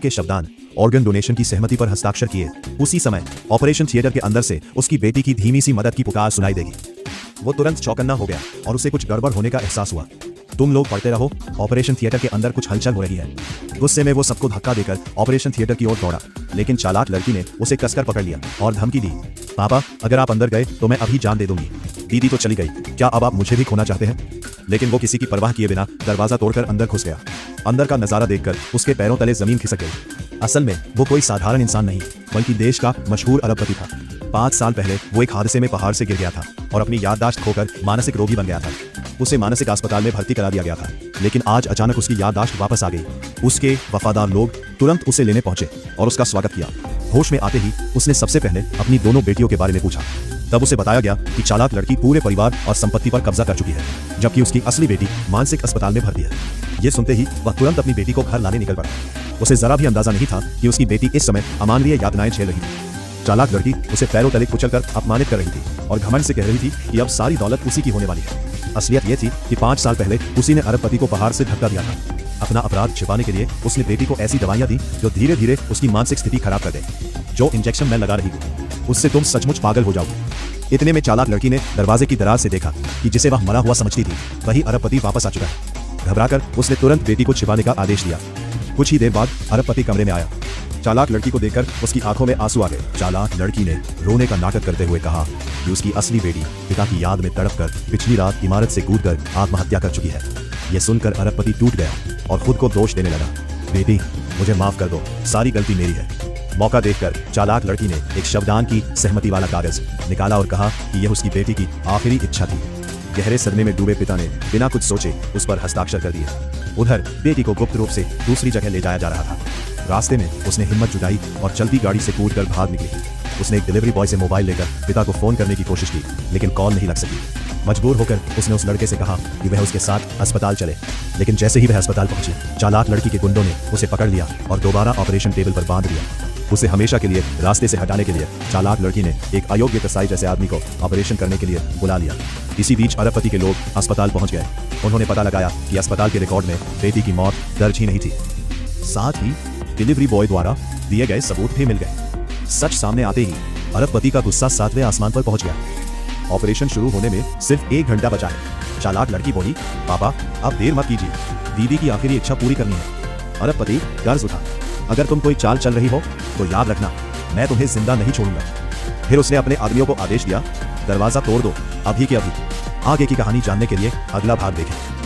के शब्दान organ donation की सहमति पर हस्ताक्षर किए। उसी समय ऑपरेशन थिएटर के अंदर से उसकी बेटी की धीमी सी मदद की पुकार सुनाई देगी। वो तुरंत चौकन्ना हो गया और उसे कुछ गड़बड़ होने का एहसास हुआ। तुम लोग पढ़ते रहो, ऑपरेशन थिएटर के अंदर कुछ हलचल हो रही है। गुस्से में वो सबको धक्का देकर ऑपरेशन थिएटर की ओर दौड़ा, लेकिन चालाक लड़की ने उसे कसकर पकड़ लिया और धमकी दी, पापा अगर आप अंदर गए तो मैं अभी जान दे दूंगी। दीदी तो चली गई, क्या अब आप मुझे भी खोना चाहते हैं? लेकिन वो किसी की परवाह किए बिना दरवाजा तोड़कर अंदर घुस गया। अंदर का नजारा देखकर उसके पैरों तले जमीन खिसक गई। असल में वो कोई साधारण इंसान नहीं, बल्कि देश का मशहूर अरबपति था। 5 साल पहले वो एक हादसे में पहाड़ से गिर गया था और अपनी याददाश्त खोकर मानसिक रोगी बन गया था। उसे मानसिक अस्पताल में भर्ती करा दिया गया था, लेकिन आज अचानक उसकी याददाश्त वापस आ गई। उसके वफादार लोग तुरंत उसे लेने पहुंचे और उसका स्वागत किया। होश में आते ही उसने सबसे पहले अपनी दोनों बेटियों के बारे में पूछा। तब उसे बताया गया कि चालाक लड़की पूरे परिवार और संपत्ति पर कब्जा कर चुकी है, जबकि उसकी असली बेटी मानसिक अस्पताल में भर्ती है। ये सुनते ही वह तुरंत अपनी बेटी को घर लाने निकल पड़ा। उसे जरा भी अंदाजा नहीं था कि उसकी बेटी इस समय अमानवीय यातनाएं झेल रही थी। चालाक लड़की उसे पैरों तले कुचलकर अपमानित कर रही थी और घमंड से कह रही थी कि अब सारी दौलत उसी की होने वाली है। असलियत ये थी कि 5 साल पहले उसी ने अरबपति को पहाड़ से धक्का दिया था। अपना अपराध छिपाने के लिए उसने बेटी को ऐसी दवाइयां दी जो धीरे धीरे उसकी मानसिक स्थिति खराब कर दे। जो इंजेक्शन मैं लगा रही हूँ उससे तुम सचमुच पागल हो जाओगे। इतने में चालाक लड़की ने दरवाजे की दराज से देखा कि जिसे वह मरा हुआ समझती थी वही अरबपति वापस आ चुका है। घबराकर उसने तुरंत बेटी को छिपाने का आदेश दिया। कुछ ही देर बाद अरबपति कमरे में आया। चालाक लड़की को देखकर उसकी आंखों में आंसू आ गए। चालाक लड़की ने रोने का नाटक करते हुए कहा कि उसकी असली बेटी पिता की याद में तड़पकर पिछली रात इमारत से कूदकर आत्महत्या कर चुकी है। यह सुनकर अरबपति टूट गया और खुद को दोष देने लगा। बेटी मुझे माफ कर दो, सारी गलती मेरी है। मौका देखकर चालाक लड़की ने एक शवदान की सहमति वाला कागज निकाला और कहा कि यह उसकी बेटी की आखिरी इच्छा थी। गहरे सदमे में डूबे पिता ने बिना कुछ सोचे उस पर हस्ताक्षर कर दिए। उधर बेटी को गुप्त रूप से दूसरी जगह ले जाया जा रहा था। रास्ते में उसने हिम्मत जुटाई और चलती गाड़ी से कूदकर भाग निकली। उसने एक डिलीवरी बॉय से मोबाइल लेकर पिता को फोन करने की कोशिश की, लेकिन कॉल नहीं लग सकी। मजबूर होकर उसने उस लड़के से कहा कि वह उसके साथ अस्पताल चले, लेकिन जैसे ही वह अस्पताल पहुंची, चालाक लड़की के गुंडों ने उसे पकड़ लिया और दोबारा ऑपरेशन टेबल पर बांध दिया। उसे हमेशा के लिए रास्ते से हटाने के लिए चालाक लड़की ने एक अयोग्य कसाई जैसे आदमी को ऑपरेशन करने के लिए बुला लिया। इसी बीच अरबपति के लोग अस्पताल पहुंच गए। उन्होंने पता लगाया कि अस्पताल के रिकॉर्ड में बेटी की मौत दर्ज ही नहीं थी। साथ ही डिलीवरी बॉय द्वारा दिए गए सबूत भी मिल गए। सच सामने आते ही अरबपति का गुस्सा 7वें आसमान पर पहुंच गया। ऑपरेशन शुरू होने में सिर्फ 1 घंटा बचा है। चालाक लड़की बोली, पापा अब देर मत कीजिए, दीदी की आखिरी इच्छा पूरी करनी है। अरबपति गर्ज उठा, अगर तुम कोई चाल चल रही हो तो याद रखना मैं तुम्हें जिंदा नहीं छोड़ूंगा। फिर उसने अपने आदमियों को आदेश दिया, दरवाजा तोड़ दो अभी के अभी। आगे की कहानी जानने के लिए अगला भाग देखें।